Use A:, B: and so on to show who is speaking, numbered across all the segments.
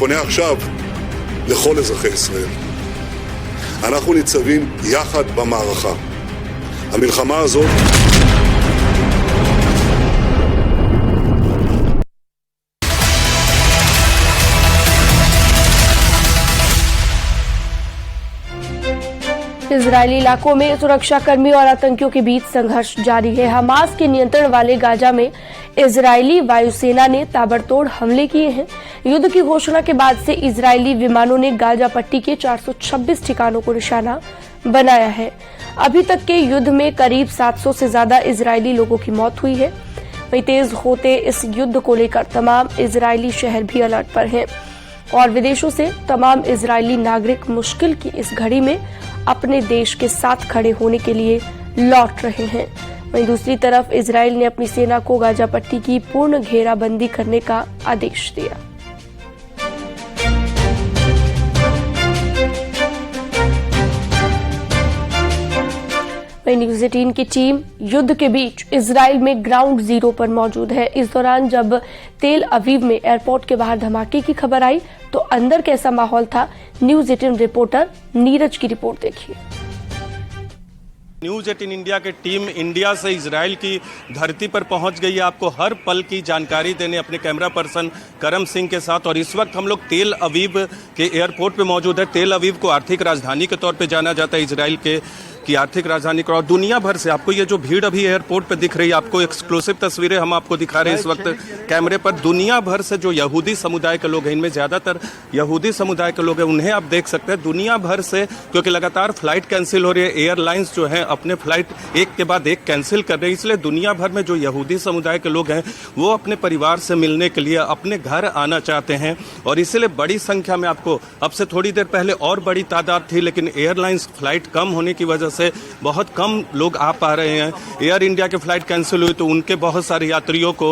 A: פונה עכשיו לכל אזרחי ישראל. אנחנו ניצבים יחד במערכה. המלחמה הזאת
B: Israeli इलाकों में सुरक्षाकर्मी और आतंकियों के बीच संघर्ष जारी है। हमास के नियंत्रण वाले गाजा में इजरायली वायुसेना ने ताबड़तोड़ हमले किए हैं। युद्ध की घोषणा के बाद से इजरायली विमानों ने गाजा पट्टी के 426 ठिकानों को निशाना बनाया है। अभी तक के युद्ध में करीब 700 से ज्यादा इजरायली लोगों की मौत हुई है। वहीं तेज होते इस युद्ध को लेकर तमाम इजरायली शहर भी अलर्ट पर हैं और विदेशों से तमाम इजरायली नागरिक मुश्किल की इस घड़ी में अपने देश के साथ खड़े होने के लिए लौट रहे हैं। वहीं दूसरी तरफ इजराइल ने अपनी सेना को गाजा पट्टी की पूर्ण घेराबंदी करने का आदेश दिया। वहीं न्यूज़ 18 की टीम युद्ध के बीच इजराइल में ग्राउंड जीरो पर मौजूद है। इस दौरान जब तेल अवीव में एयरपोर्ट के बाहर धमाके की खबर आई तो अंदर कैसा माहौल था, न्यूज़ 18 रिपोर्टर नीरज की रिपोर्ट देखिए।
C: न्यूज़ 18 इंडिया की टीम इंडिया से इजराइल की धरती पर पहुंच गई है आपको हर पल की जानकारी देने अपने कैमरा पर्सन करम सिंह के साथ। और इस वक्त हम लोग तेल अवीव के एयरपोर्ट पे मौजूद है। तेल अवीव को आर्थिक राजधानी के तौर पे जाना जाता है इजराइल की आर्थिक राजधानी को। और दुनिया भर से आपको ये जो भीड़ अभी एयरपोर्ट पे दिख रही है, आपको एक्सक्लूसिव तस्वीरें हम आपको दिखा रहे हैं इस वक्त कैमरे पर। दुनिया भर से जो यहूदी समुदाय के लोग हैं, इनमें ज़्यादातर यहूदी समुदाय के लोग हैं, उन्हें आप देख सकते हैं। दुनिया भर से क्योंकि लगातार फ्लाइट कैंसिल हो रही है, एयरलाइंस जो है अपने फ्लाइट एक के बाद एक कैंसिल कर रहे हैं, इसलिए दुनिया भर में जो यहूदी समुदाय के लोग हैं वो अपने परिवार से मिलने के लिए अपने घर आना चाहते हैं। और इसलिए बड़ी संख्या में आपको अब से थोड़ी देर पहले और बड़ी तादाद थी, लेकिन एयरलाइंस फ्लाइट कम होने की वजह से बहुत कम लोग आ पा रहे हैं। एयर इंडिया की फ्लाइट कैंसिल हुई तो उनके बहुत सारे यात्रियों को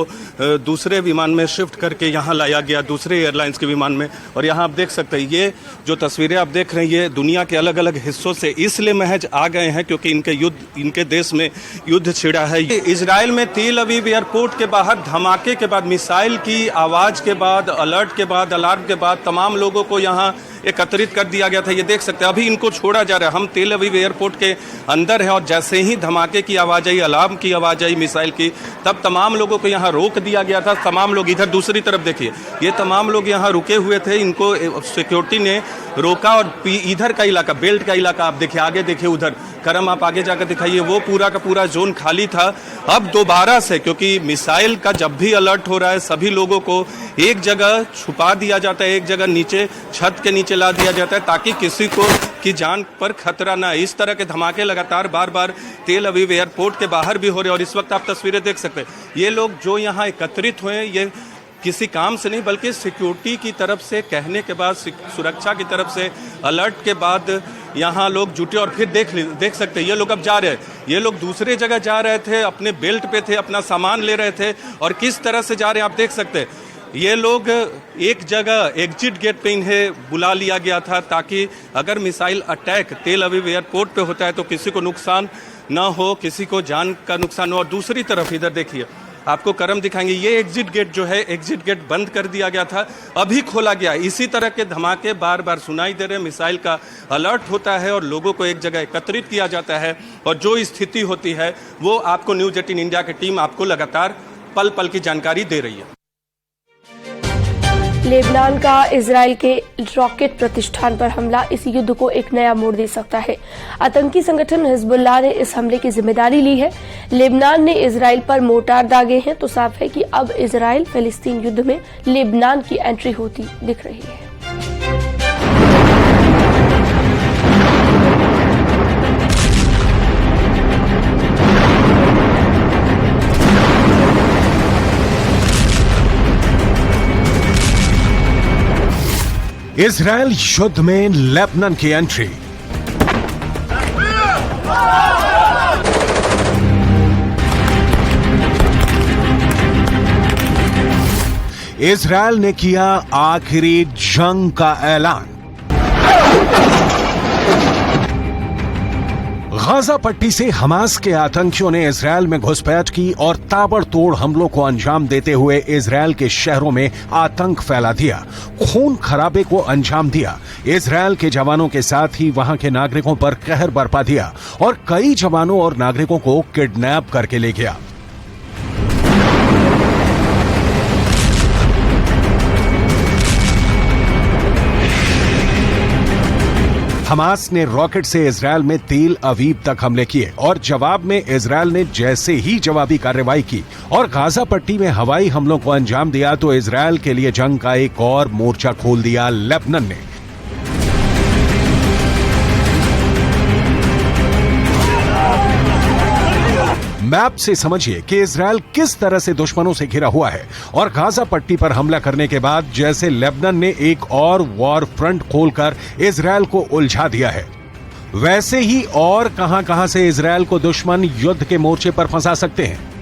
C: दूसरे विमान में शिफ्ट करके यहाँ लाया गया, दूसरे एयरलाइंस के विमान में। और यहाँ आप देख सकते हैं ये जो तस्वीरें आप देख रहे हैं ये दुनिया के अलग अलग हिस्सों से इसलिए महज आ गए हैं क्योंकि इनके देश में युद्ध छिड़ा है। इजराइल में तेल अवीव एयरपोर्ट के बाहर धमाके के बाद, मिसाइल की आवाज के बाद, अलर्ट के बाद, अलार्म के बाद तमाम लोगों को यहाँ एकत्रित कर दिया गया था। ये देख सकते हैं अभी इनको छोड़ा जा रहा है। हम तेल अवीव एयरपोर्ट के अंदर है और जैसे ही धमाके की आवाज आई, अलार्म की आवाज आई मिसाइल की, तब तमाम लोगों को यहाँ रोक दिया गया था। तमाम लोग इधर दूसरी तरफ देखिए, ये तमाम लोग यहाँ रुके हुए थे, इनको सिक्योरिटी ने रोका। और इधर का इलाका, बेल्ट का इलाका आप देखिए, आगे देखिए उधर करम आप आगे जाकर दिखाइए, वो पूरा का पूरा जोन खाली था। अब दोबारा से क्योंकि मिसाइल का जब भी अलर्ट हो रहा है सभी लोगों को एक जगह छुपा दिया जाता है, एक जगह नीचे छत के नीचे ला दिया जाता है ताकि किसी को की जान पर खतरा ना है। इस तरह के धमाके लगातार बार बार तेल अवीव एयरपोर्ट के बाहर भी हो रहे हैं। और इस वक्त आप तस्वीरें देख सकते हैं, ये लोग जो यहाँ एकत्रित हुए हैं ये किसी काम से नहीं बल्कि सिक्योरिटी की तरफ से कहने के बाद, सुरक्षा की तरफ से अलर्ट के बाद यहाँ लोग जुटे। और फिर देख सकते हैं ये लोग अब जा रहे हैं, ये लोग दूसरे जगह जा रहे थे, अपने बेल्ट पे थे, अपना सामान ले रहे थे और किस तरह से जा रहे हैं आप देख सकते हैं। ये लोग एक जगह एग्जिट गेट पे इन्हें बुला लिया गया था ताकि अगर मिसाइल अटैक तेल अवीव एयरपोर्ट पे होता है तो किसी को नुकसान ना हो, किसी को जान का नुकसान हो। और दूसरी तरफ इधर देखिए, आपको करम दिखाएंगे, ये एग्जिट गेट जो है, एग्जिट गेट बंद कर दिया गया था, अभी खोला गया। इसी तरह के धमाके बार बार सुनाई दे रहे हैं। मिसाइल का अलर्ट होता है और लोगों को एक जगह एकत्रित किया जाता है और जो स्थिति होती है वो आपको न्यूज़ 18 इंडिया की टीम आपको लगातार पल पल की जानकारी दे रही है।
B: लेबनान का इजराइल के रॉकेट प्रतिष्ठान पर हमला इस युद्ध को एक नया मोड़ दे सकता है। आतंकी संगठन हिजबुल्लाह ने इस हमले की जिम्मेदारी ली है। लेबनान ने इजराइल पर मोर्टार दागे हैं तो साफ है कि अब इजराइल फिलिस्तीन युद्ध में लेबनान की एंट्री होती दिख रही है।
D: इजराइल युद्ध में लेबनान की एंट्री। इजराइल ने किया आखिरी जंग का ऐलान। गाजा पट्टी से हमास के आतंकियों ने इजरायल में घुसपैठ की और ताबड़तोड़ हमलों को अंजाम देते हुए इजरायल के शहरों में आतंक फैला दिया, खून खराबे को अंजाम दिया। इजरायल के जवानों के साथ ही वहां के नागरिकों पर कहर बरपा दिया और कई जवानों और नागरिकों को किडनैप करके ले गया। हमास ने रॉकेट से इजरायल में तेल अवीव तक हमले किए और जवाब में इजरायल ने जैसे ही जवाबी कार्रवाई की और गाजा पट्टी में हवाई हमलों को अंजाम दिया तो इजरायल के लिए जंग का एक और मोर्चा खोल दिया लेबनान ने। मैप से समझिए कि इजरायल किस तरह से दुश्मनों से घिरा हुआ है और गाजा पट्टी पर हमला करने के बाद जैसे लेबनान ने एक और वॉर फ्रंट खोलकर इजरायल को उलझा दिया है, वैसे ही और कहां से इजरायल को दुश्मन युद्ध के मोर्चे पर फंसा सकते हैं।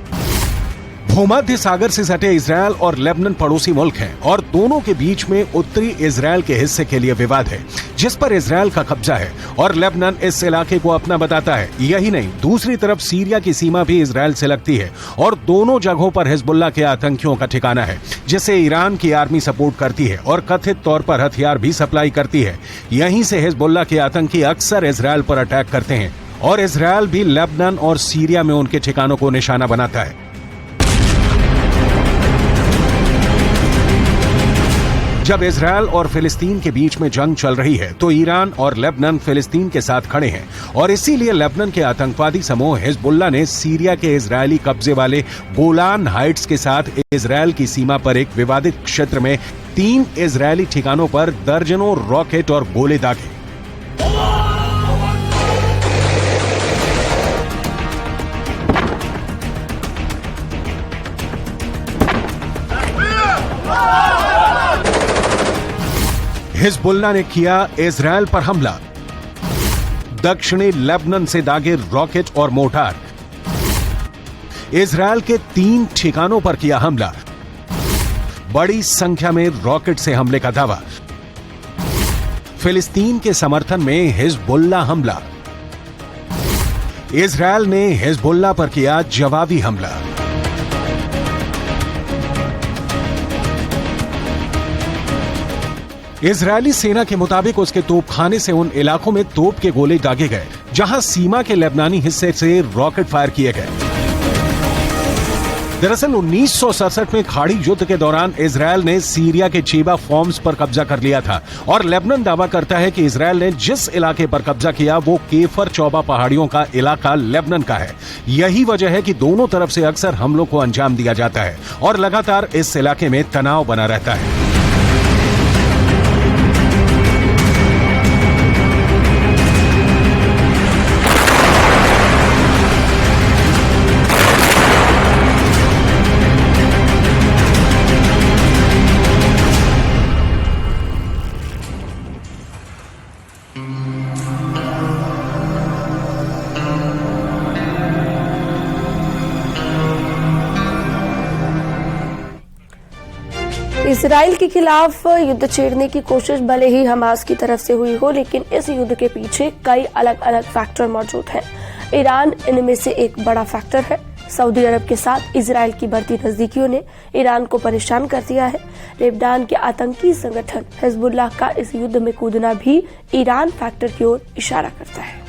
D: भूमध्य सागर से सटे इजरायल और लेबनान पड़ोसी मुल्क हैं और दोनों के बीच में उत्तरी इजरायल के हिस्से के लिए विवाद है जिस पर इजरायल का कब्जा है और लेबनान इस इलाके को अपना बताता है। यही नहीं, दूसरी तरफ सीरिया की सीमा भी इजरायल से लगती है और दोनों जगहों पर हिजबुल्लाह के आतंकियों का ठिकाना है जिसे ईरान की आर्मी सपोर्ट करती है और कथित तौर पर हथियार भी सप्लाई करती है। यहीं से हिजबुल्लाह के आतंकी अक्सर इजरायल पर अटैक करते हैं और इजरायल भी लेबनान और सीरिया में उनके ठिकानों को निशाना बनाता है। जब इजरायल और फिलिस्तीन के बीच में जंग चल रही है तो ईरान और लेबनान फिलिस्तीन के साथ खड़े हैं और इसीलिए लेबनान के आतंकवादी समूह हिजबुल्लाह ने सीरिया के इजरायली कब्जे वाले गोलान हाइट्स के साथ इजरायल की सीमा पर एक विवादित क्षेत्र में 3 इजरायली ठिकानों पर दर्जनों रॉकेट और गोले दागे। हिजबुल्लाह ने किया इजरायल पर हमला, दक्षिणी लेबनान से दागे रॉकेट और मोर्टार, इजरायल के 3 ठिकानों पर किया हमला, बड़ी संख्या में रॉकेट से हमले का दावा, फिलिस्तीन के समर्थन में हिजबुल्लाह हमला, इजरायल ने हिजबुल्लाह पर किया जवाबी हमला। इजरायली सेना के मुताबिक उसके तोपखाने से उन इलाकों में तोप के गोले दागे गए जहां सीमा के लेबनानी हिस्से से रॉकेट फायर किए गए। दरअसल 1967 में खाड़ी युद्ध के दौरान इजरायल ने सीरिया के चेबा फॉर्म्स पर कब्जा कर लिया था और लेबनान दावा करता है कि इजरायल ने जिस इलाके पर कब्जा किया वो केफर चौबा पहाड़ियों का इलाका लेबनान का है। यही वजह है कि दोनों तरफ से अक्सर हमलों को अंजाम दिया जाता है और लगातार इस इलाके में तनाव बना रहता है।
B: इजराइल के खिलाफ युद्ध छेड़ने की कोशिश भले ही हमास की तरफ से हुई हो, लेकिन इस युद्ध के पीछे कई अलग अलग फैक्टर मौजूद हैं। ईरान इनमें से एक बड़ा फैक्टर है। सऊदी अरब के साथ इजराइल की बढ़ती नजदीकियों ने ईरान को परेशान कर दिया है। लेबनान के आतंकी संगठन हिजबुल्लाह का इस युद्ध में कूदना भी ईरान फैक्टर की ओर इशारा करता है।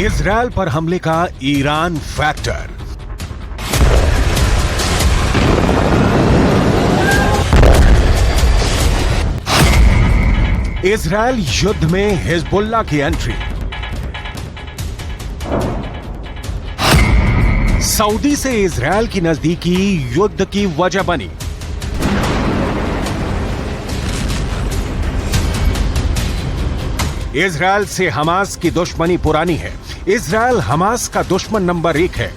D: इजरायल पर हमले का ईरान फैक्टर। इजरायल युद्ध में हिजबुल्लाह की एंट्री। सऊदी से इजरायल की नजदीकी युद्ध की वजह बनी। इजरायल से हमास की दुश्मनी पुरानी है। इजरायल हमास का दुश्मन नंबर 1 है।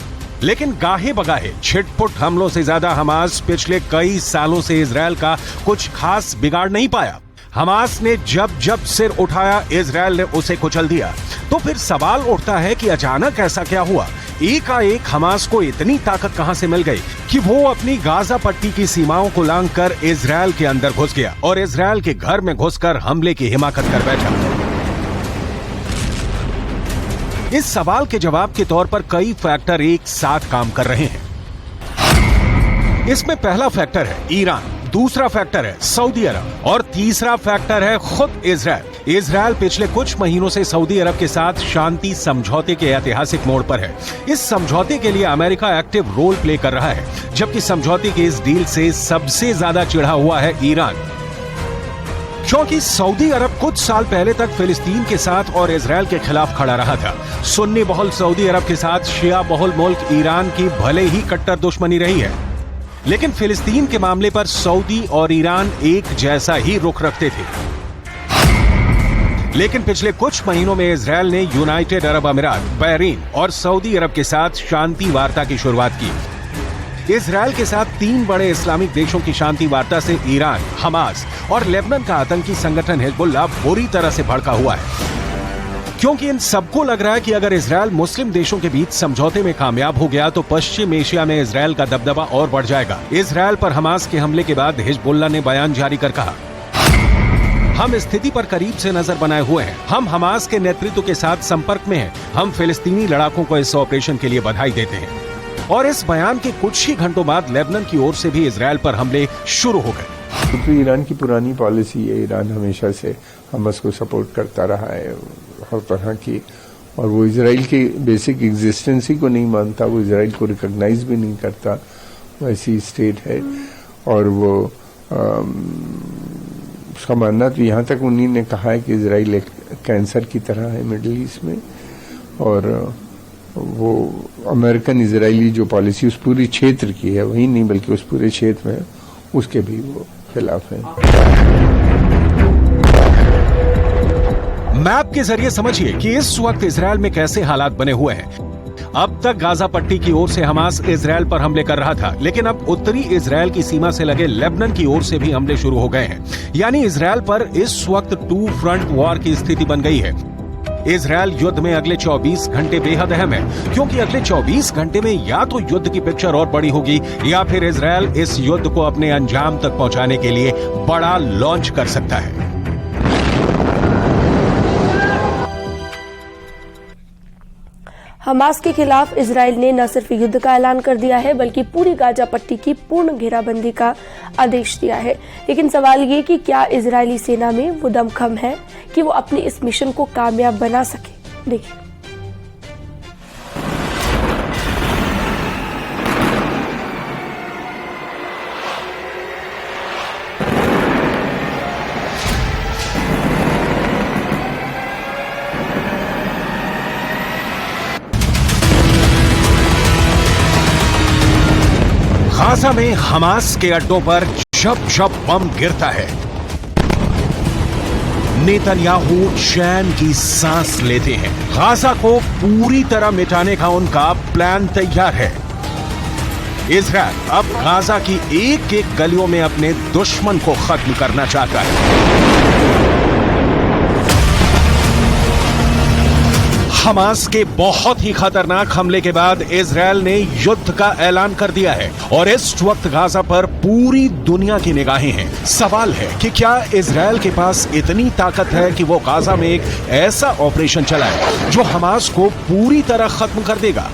D: लेकिन गाहे बगाहे छिटपुट हमलों से ज्यादा हमास पिछले कई सालों से इजरायल का कुछ खास बिगाड़ नहीं पाया। हमास ने जब जब सिर उठाया, इजरायल ने उसे कुचल दिया। तो फिर सवाल उठता है कि अचानक ऐसा क्या हुआ? एकाएक हमास को इतनी ताकत कहां से मिल गई कि वो अपनी गाजा पट्टी की सीमाओं को लांघकर इजरायल के अंदर घुस गया और इजरायल के घर में घुसकर हमले की हिमाकत कर बैठा? इस सवाल के जवाब के तौर पर कई फैक्टर एक साथ काम कर रहे हैं। इसमें पहला फैक्टर है ईरान, दूसरा फैक्टर है सऊदी अरब और तीसरा फैक्टर है खुद इजरायल। इजरायल पिछले कुछ महीनों से सऊदी अरब के साथ शांति समझौते के ऐतिहासिक मोड़ पर है। इस समझौते के लिए अमेरिका एक्टिव रोल प्ले कर रहा है, जबकि समझौते के इस डील से सबसे ज्यादा चिढ़ा हुआ है ईरान, क्योंकि सऊदी अरब कुछ साल पहले तक फिलिस्तीन के साथ और इजरायल के खिलाफ खड़ा रहा था। सुन्नी बहुल सऊदी अरब के साथ शिया बहुल मुल्क ईरान की भले ही कट्टर दुश्मनी रही है, लेकिन फिलिस्तीन के मामले पर सऊदी और ईरान एक जैसा ही रुख रखते थे। लेकिन पिछले कुछ महीनों में इजरायल ने यूनाइटेड अरब अमीरात, बहरीन और सऊदी अरब के साथ शांति वार्ता की शुरुआत की। इजरायल के साथ 3 बड़े इस्लामिक देशों की शांति वार्ता से ईरान, हमास और लेबनान का आतंकी संगठन हिजबुल्लाह बुरी तरह से भड़का हुआ है, क्योंकि इन सबको लग रहा है कि अगर इजरायल मुस्लिम देशों के बीच समझौते में कामयाब हो गया तो पश्चिम एशिया में इजरायल का दबदबा और बढ़ जाएगा। इजरायल पर हमास के हमले के बाद हिजबुल्लाह ने बयान जारी कर कहा, हम स्थिति पर करीब से नजर बनाए हुए हैं, हम हमास के नेतृत्व के साथ संपर्क में हैं, हम फिलिस्तीनी लड़ाकों को इस ऑपरेशन के लिए बधाई देते हैं। और इस बयान के कुछ ही घंटों बाद लेबनान की ओर से भी इजरायल पर हमले शुरू हो गए।
E: तो ईरान की पुरानी पॉलिसी है, ईरान हमेशा से हमास को सपोर्ट करता रहा है हर तरह की, और वो इजराइल की बेसिक एग्जिस्टेंस ही को नहीं मानता, वो इजराइल को रिकॉग्नाइज भी नहीं करता, वैसी स्टेट है। और वो उसका मानना तो यहाँ तक उन्हीं ने कहा है कि इजराइल एक कैंसर की तरह है मिडिल ईस्ट में, और वो अमेरिकन इजरायली जो पॉलिसी उस पूरी क्षेत्र की है, वही नहीं बल्कि उस पूरे क्षेत्र में, उसके भी वो खिलाफ है।
D: मैप के जरिए समझिए कि इस वक्त इजरायल में कैसे हालात बने हुए हैं। अब तक गाजा पट्टी की ओर से हमास इजरायल पर हमले कर रहा था, लेकिन अब उत्तरी इजरायल की सीमा से लगे लेबनान की ओर से भी हमले शुरू हो गए हैं। यानी इजरायल पर इस वक्त 2 फ्रंट वॉर की स्थिति बन गई है। इजरायल युद्ध में अगले 24 घंटे बेहद अहम है, क्योंकि अगले 24 घंटे में या तो युद्ध की पिक्चर और बड़ी होगी या फिर इजरायल इस युद्ध को अपने अंजाम तक पहुंचाने के लिए बड़ा लॉन्च कर सकता है।
B: हमास के खिलाफ इजरायल ने न सिर्फ युद्ध का ऐलान कर दिया है, बल्कि पूरी गाजा पट्टी की पूर्ण घेराबंदी का आदेश दिया है। लेकिन सवाल ये कि क्या इजरायली सेना में वो दमखम है कि वो अपने इस मिशन को कामयाब बना सके। देखिए,
D: गाजा में हमास के अड्डों पर जब जब बम गिरता है, नेतन्याहू चैन की सांस लेते हैं। गाजा को पूरी तरह मिटाने का उनका प्लान तैयार है। इजरायल अब गाजा की एक एक गलियों में अपने दुश्मन को खत्म करना चाहता है। हमास के बहुत ही खतरनाक हमले के बाद इजरायल ने युद्ध का ऐलान कर दिया है और इस वक्त गाजा पर पूरी दुनिया की निगाहें हैं। सवाल है कि क्या इजरायल के पास इतनी ताकत है कि वो गाजा में एक ऐसा ऑपरेशन चलाए जो हमास को पूरी तरह खत्म कर देगा।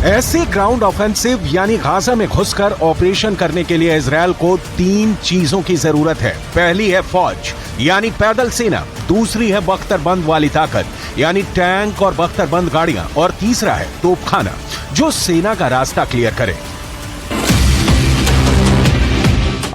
D: ऐसे ग्राउंड ऑफेंसिव यानी गाजा में घुसकर ऑपरेशन करने के लिए इजरायल को 3 चीजों की जरूरत है। पहली है फौज यानी पैदल सेना, दूसरी है बख्तरबंद वाली ताकत यानी टैंक और बख्तरबंद गाड़ियां, और तीसरा है तोपखाना जो सेना का रास्ता क्लियर करे।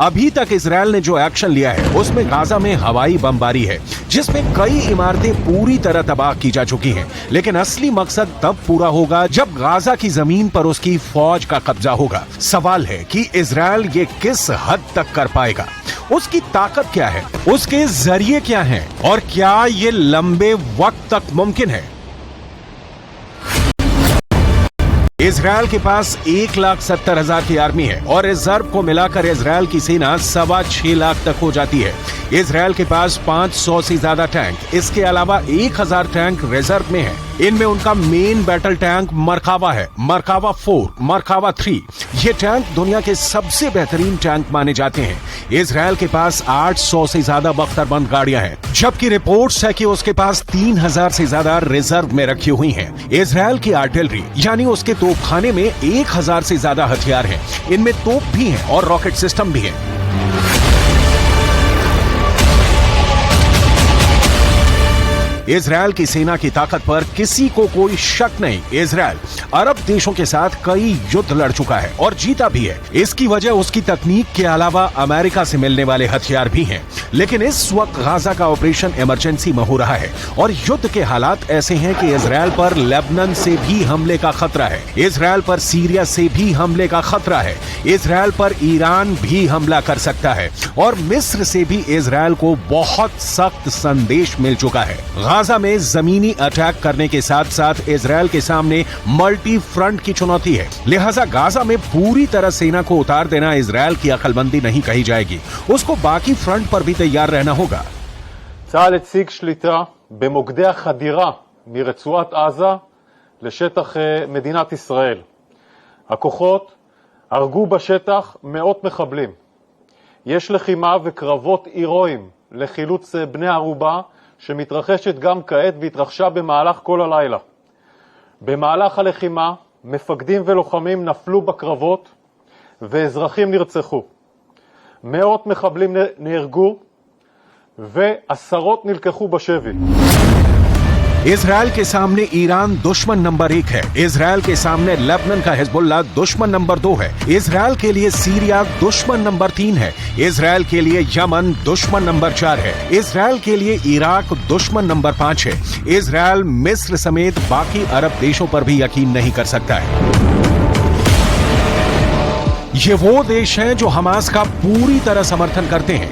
D: अभी तक इजरायल ने जो एक्शन लिया है उसमें गाजा में हवाई बमबारी है, जिसमें कई इमारतें पूरी तरह तबाह की जा चुकी हैं। लेकिन असली मकसद तब पूरा होगा जब गाजा की जमीन पर उसकी फौज का कब्जा होगा। सवाल है कि इजरायल ये किस हद तक कर पाएगा, उसकी ताकत क्या है, उसके जरिए क्या हैं, और क्या ये लंबे वक्त तक मुमकिन है। इजरायल के पास 1,70,000 की आर्मी है और रिजर्व को मिलाकर इजरायल की सेना 6.25 लाख तक हो जाती है। इजरायल के पास 500 से ज्यादा टैंक, इसके अलावा 1,000 टैंक रिजर्व में है। इनमें उनका मेन बैटल टैंक मरकावा है, मरकावा 4, मरकावा 3। ये टैंक दुनिया के सबसे बेहतरीन टैंक माने जाते हैं। इजरायल के पास 800 से ज्यादा बख्तरबंद गाड़ियां हैं, जबकि रिपोर्ट्स है कि उसके पास 3,000 से ज्यादा रिजर्व में रखी हुई हैं। इजरायल की आर्टिलरी यानी उसके तोपखाने में 1,000 से ज्यादा हथियार हैं। इनमें तोप भी हैं और रॉकेट सिस्टम भी है। इजरायल की सेना की ताकत पर किसी को कोई शक नहीं। इजरायल अरब देशों के साथ कई युद्ध लड़ चुका है और जीता भी है। इसकी वजह उसकी तकनीक के अलावा अमेरिका से मिलने वाले हथियार भी हैं। लेकिन इस वक्त गाजा का ऑपरेशन इमरजेंसी में हो रहा है और युद्ध के हालात ऐसे हैं कि इजरायल पर लेबनान से भी हमले का खतरा है, इजरायल पर सीरिया से भी हमले का खतरा है, इजरायल पर ईरान भी हमला कर सकता है और मिस्र से भी इजरायल को बहुत सख्त संदेश मिल चुका है। गाजा में जमीनी अटैक करने के साथ साथ इजरायल के सामने मल्टी फ्रंट की चुनौती है। लिहाजा गाजा में पूरी तरह सेना को उतार देना इजरायल की अक्लमंदी नहीं कही जाएगी, उसको बाकी फ्रंट पर भी तैयार रहना होगा।
F: צה"ל הציג שליטה במוקדי החדירה מרצועת עזה לשטח מדינת ישראל. הכוחות הרגו בשטח מאות מחבלים. יש לחימה וקרבות הירואיים לחילוץ בני ערובה שמתרחשת גם כעת והתרחשה במהלך כל הלילה. במהלך הלחימה מפקדים ולוחמים נפלו בקרבות ואזרחים נרצחו. מאות מחבלים נהרגו ועשרות נלקחו בשבי.
D: इजरायल के सामने ईरान दुश्मन नंबर 1 है, इजरायल के सामने लेबनान का हिजबुल्लाह दुश्मन नंबर 2 है, इजरायल के लिए सीरिया दुश्मन नंबर 3 है, इजरायल के लिए यमन दुश्मन नंबर 4 है, इजरायल के लिए इराक दुश्मन नंबर 5 है। इजरायल मिस्र समेत बाकी अरब देशों पर भी यकीन नहीं कर सकता है। ये वो देश हैं जो हमास का पूरी तरह समर्थन करते हैं।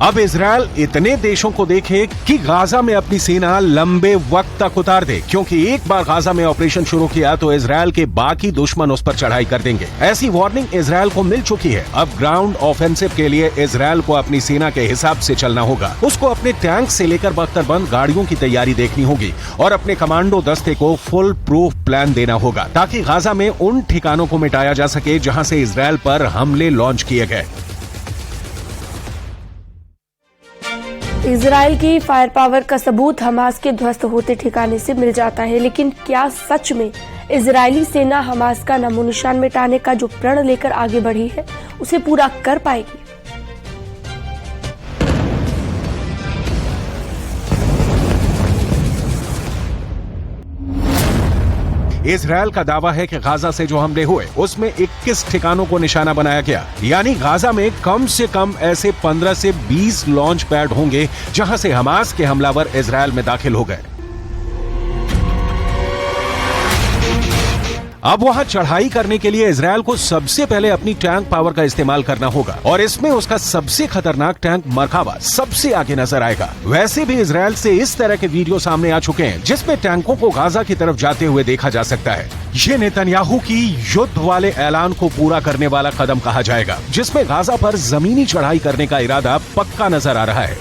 D: अब इजरायल इतने देशों को देखे कि गाजा में अपनी सेना लंबे वक्त तक उतार दे, क्योंकि एक बार गाजा में ऑपरेशन शुरू किया तो इजरायल के बाकी दुश्मन उस पर चढ़ाई कर देंगे। ऐसी वार्निंग इजरायल को मिल चुकी है। अब ग्राउंड ऑफेंसिव के लिए इजरायल को अपनी सेना के हिसाब से चलना होगा। उसको अपने टैंक से लेकर बख्तरबंद गाड़ियों की तैयारी देखनी होगी और अपने कमांडो दस्ते को फुल प्रूफ प्लान देना होगा ताकि गाजा में उन ठिकानों को मिटाया जा सके जहां से इजरायल पर हमले लॉन्च किए गए।
B: इजराइल की फायर पावर का सबूत हमास के ध्वस्त होते ठिकाने से मिल जाता है, लेकिन क्या सच में इजरायली सेना हमास का नामो निशान मिटाने का जो प्रण लेकर आगे बढ़ी है उसे पूरा कर पाएगी?
D: इजरायल का दावा है कि गाजा से जो हमले हुए उसमें 21 ठिकानों को निशाना बनाया गया, यानी गाजा में कम से कम ऐसे 15 से 20 लॉन्च पैड होंगे जहां से हमास के हमलावर इजरायल में दाखिल हो गए। अब वहां चढ़ाई करने के लिए इजरायल को सबसे पहले अपनी टैंक पावर का इस्तेमाल करना होगा और इसमें उसका सबसे खतरनाक टैंक मरकावा सबसे आगे नजर आएगा। वैसे भी इजरायल से इस तरह के वीडियो सामने आ चुके हैं जिसमें टैंकों को गाजा की तरफ जाते हुए देखा जा सकता है। ये नेतन्याहू की युद्ध वाले ऐलान को पूरा करने वाला कदम कहा जाएगा, जिसमें गाजा पर जमीनी चढ़ाई करने का इरादा पक्का नजर आ रहा है।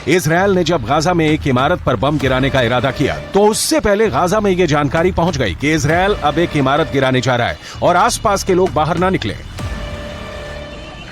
D: इजरायल ने जब गाजा में एक इमारत पर बम गिराने का इरादा किया तो उससे पहले गाजा में ये जानकारी पहुंच गई कि इजरायल अब एक इमारत गिराने जा रहा है और आसपास के लोग बाहर ना निकले।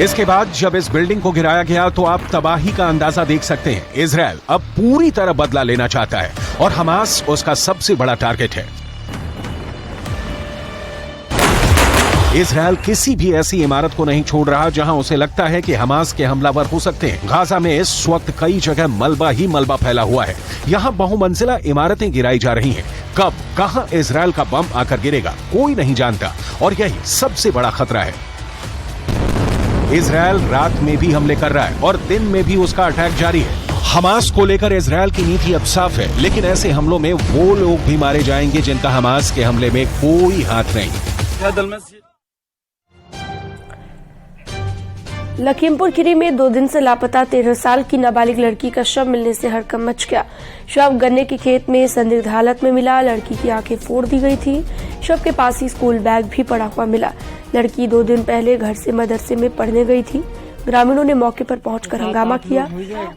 D: इसके बाद जब इस बिल्डिंग को गिराया गया तो आप तबाही का अंदाजा देख सकते हैं। इजराइल अब पूरी तरह बदला लेना चाहता है और हमास उसका सबसे बड़ा टारगेट है। इजराइल किसी भी ऐसी इमारत को नहीं छोड़ रहा जहां उसे लगता है कि हमास के हमलावर हो सकते हैं। गाजा में इस वक्त कई जगह मलबा ही मलबा फैला हुआ है। यहां बहुमंजिला इमारतें गिराई जा रही हैं। कब कहां इजराइल का बम आकर गिरेगा कोई नहीं जानता और यही सबसे बड़ा खतरा है। इजराइल रात में भी हमले कर रहा है और दिन में भी उसका अटैक जारी है। हमास को लेकर इजराइल की नीति अब साफ है, लेकिन ऐसे हमलों में वो लोग भी मारे जाएंगे जिनका हमास के हमले में कोई हाथ नहीं।
B: लखीमपुर खीरी में 2 दिन से लापता 13 साल की नाबालिग लड़की का शव मिलने से हड़कंप मच गया। शव गन्ने के खेत में संदिग्ध हालत में मिला। लड़की की आंखें फोड़ दी गई थी। शव के पास ही स्कूल बैग भी पड़ा हुआ मिला। लड़की 2 दिन पहले घर से मदरसे में पढ़ने गई थी। ग्रामीणों ने मौके पर पहुंचकर हंगामा किया।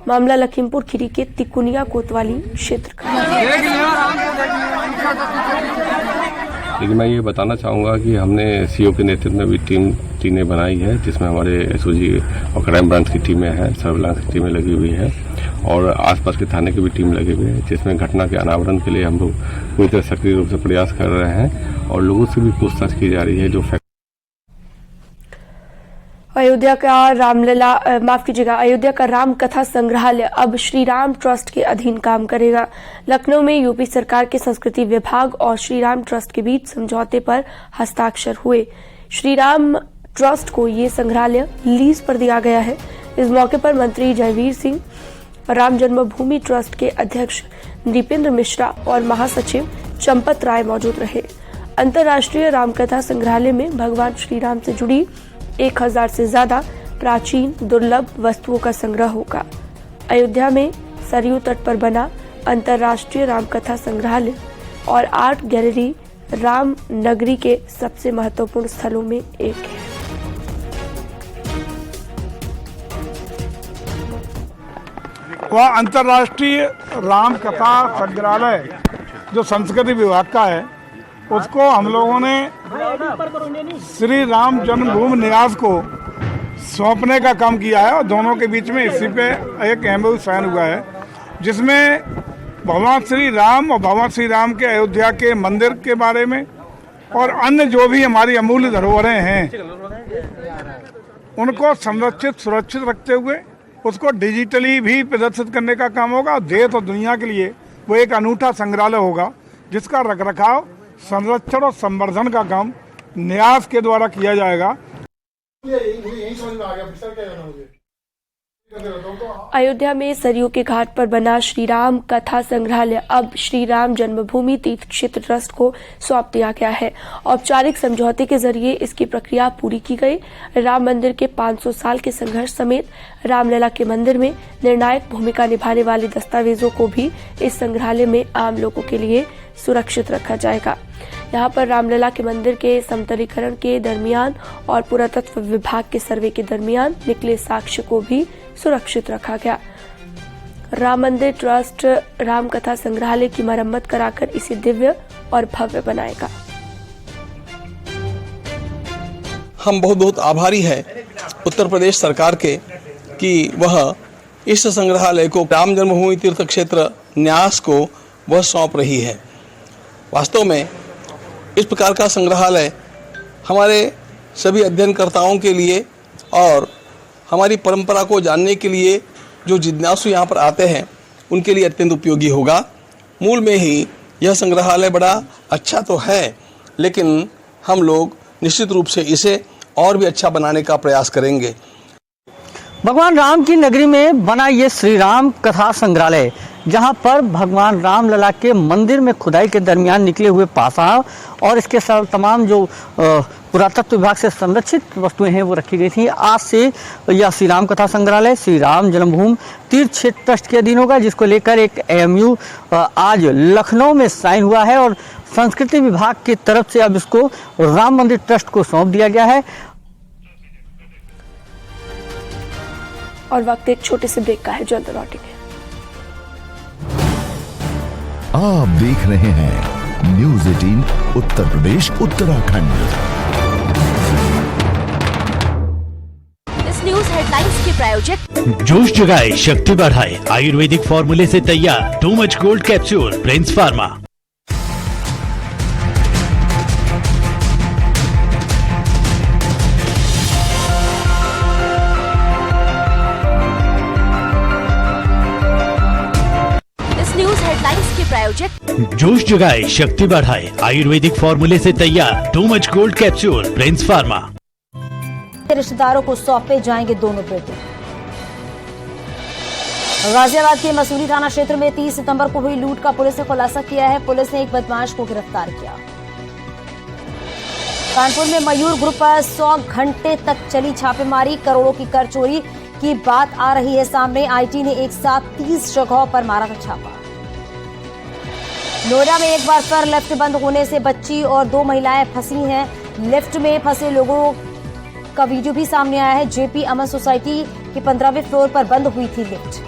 B: मामला लखीमपुर खीरी के तिकुनिया कोतवाली क्षेत्र का है।
G: लेकिन मैं ये बताना चाहूँगा कि हमने सीओ के नेतृत्व में भी टीमें बनाई है, जिसमें हमारे एसओजी और क्राइम ब्रांच की टीमें हैं, सर्विलांस की टीमें लगी हुई है और आसपास के थाने की भी टीम लगी हुई है, जिसमें घटना के अनावरण के लिए हम लोग पूरी तरह सक्रिय रूप से प्रयास कर रहे हैं और लोगों से भी पूछताछ की जा रही है। जो
B: अयोध्या का राम कथा संग्रहालय अब श्री राम ट्रस्ट के अधीन काम करेगा। लखनऊ में यूपी सरकार के संस्कृति विभाग और श्री राम ट्रस्ट के बीच समझौते पर हस्ताक्षर हुए। श्री राम ट्रस्ट को ये संग्रहालय लीज पर दिया गया है। इस मौके पर मंत्री जयवीर सिंह, राम जन्मभूमि ट्रस्ट के अध्यक्ष नृपेंद्र मिश्रा और महासचिव चंपत राय मौजूद रहे। अंतर्राष्ट्रीय रामकथा संग्रहालय में भगवान श्री राम से जुड़ी 1000 से ज्यादा प्राचीन दुर्लभ वस्तुओं का संग्रह होगा। अयोध्या में सरयू तट पर बना अंतर्राष्ट्रीय रामकथा संग्रहालय और आर्ट गैलरी राम नगरी के सबसे महत्वपूर्ण स्थलों में एक है।
H: वह अंतर्राष्ट्रीय रामकथा संग्रहालय जो संस्कृति विभाग का है, उसको हम लोगों ने श्री राम जन्मभूमि न्यास को सौंपने का काम किया है और दोनों के बीच में इसी पे एक एमओयू साइन हुआ है, जिसमें भगवान श्री राम और भगवान श्री राम के अयोध्या के मंदिर के बारे में और अन्य जो भी हमारी अमूल्य धरोहरें हैं उनको संरक्षित सुरक्षित रखते हुए उसको डिजिटली भी प्रदर्शित करने का काम होगा। देश और दुनिया के लिए वो एक अनूठा संग्रहालय होगा जिसका रखरखाव, संरक्षण और संवर्धन का काम न्यास के द्वारा किया जाएगा।
B: अयोध्या में सरयू के घाट पर बना श्री राम कथा संग्रहालय अब श्री राम जन्मभूमि तीर्थ क्षेत्र ट्रस्ट को सौंप दिया गया है। औपचारिक समझौते के जरिए इसकी प्रक्रिया पूरी की गई। राम मंदिर के 500 साल के संघर्ष समेत रामलला के मंदिर में निर्णायक भूमिका निभाने वाले दस्तावेजों को भी इस संग्रहालय में आम लोगों के लिए सुरक्षित रखा जाएगा। यहाँ पर रामलला के मंदिर के समतलीकरण के दरमियान और पुरातत्व विभाग के सर्वे के दरमियान निकले साक्ष्य को भी सुरक्षित रखा गया। राम मंदिर ट्रस्ट राम कथा संग्रहालय की मरम्मत कराकर इसे दिव्य और भव्य बनाएगा।
I: हम बहुत बहुत आभारी है उत्तर प्रदेश सरकार के कि वह इस संग्रहालय को राम जन्मभूमि तीर्थ क्षेत्र न्यास को वह सौंप रही है। वास्तव में इस प्रकार का संग्रहालय हमारे सभी अध्ययनकर्ताओं के लिए और हमारी परंपरा को जानने के लिए जो जिज्ञासु यहाँ पर आते हैं उनके लिए अत्यंत उपयोगी होगा। मूल में ही यह संग्रहालय बड़ा अच्छा तो है, लेकिन हम लोग निश्चित रूप से इसे और भी अच्छा बनाने का प्रयास करेंगे।
J: भगवान राम की नगरी में बना ये श्री राम कथा संग्रहालय, जहां पर भगवान राम लला के मंदिर में खुदाई के दरमियान निकले हुए पासाव और इसके तमाम जो पुरातत्व विभाग से संरक्षित वस्तुएं हैं वो रखी गई थी। आज से यह श्री राम कथा संग्रहालय श्री राम जन्मभूमि तीर्थ क्षेत्र ट्रस्ट के अधीन होगा, जिसको लेकर एक एमओयू आज लखनऊ में साइन हुआ है और संस्कृति विभाग की तरफ से अब इसको राम मंदिर ट्रस्ट को सौंप दिया गया है।
B: और वक्त एक छोटे से ब्रेक का है, जल्द लौटेंगे।
K: आप देख रहे हैं न्यूज़ 18 उत्तर प्रदेश उत्तराखंड।
L: इस न्यूज हेडलाइंस के प्रायोजक
M: जोश जगाए, शक्ति बढ़ाए, आयुर्वेदिक फॉर्मूले से तैयार too much gold capsule, Prince pharma.
L: Headlines के प्रायोजक
M: जोश जगाए, शक्ति बढ़ाए, आयुर्वेदिक फॉर्मूले से तैयार too much gold capsule, Prince pharma.
L: रिश्तेदारों को सौंपे जाएंगे दोनों बेटे। गाजियाबाद के मसूरी थाना क्षेत्र में 30 सितंबर को हुई लूट का पुलिस ने खुलासा किया है। पुलिस ने एक बदमाश को गिरफ्तार किया। कानपुर में मयूर ग्रुप पर 100 घंटे तक चली छापेमारी, करोड़ों की कर चोरी की बात आ रही है सामने। आईटी ने एक साथ 30 जगहों पर मारा था छापा। नोएडा में एक बार फिर लिफ्ट बंद होने से बच्ची और 2 महिलाएं फंसी हैं। लिफ्ट में फंसे लोगों का वीडियो भी सामने आया है। जेपी अमन सोसाइटी के 15वें फ्लोर पर बंद हुई थी लिफ्ट।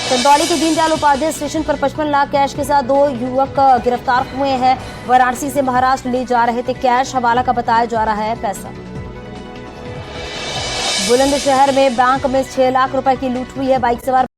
L: चंदौली के दीनदयाल उपाध्याय स्टेशन पर 55 लाख कैश के साथ 2 युवक गिरफ्तार हुए हैं। वाराणसी से महाराष्ट्र ले जा रहे थे कैश, हवाला का बताया जा रहा है पैसा। बुलंदशहर में बैंक में 6 लाख रुपए की लूट हुई है। बाइक सवार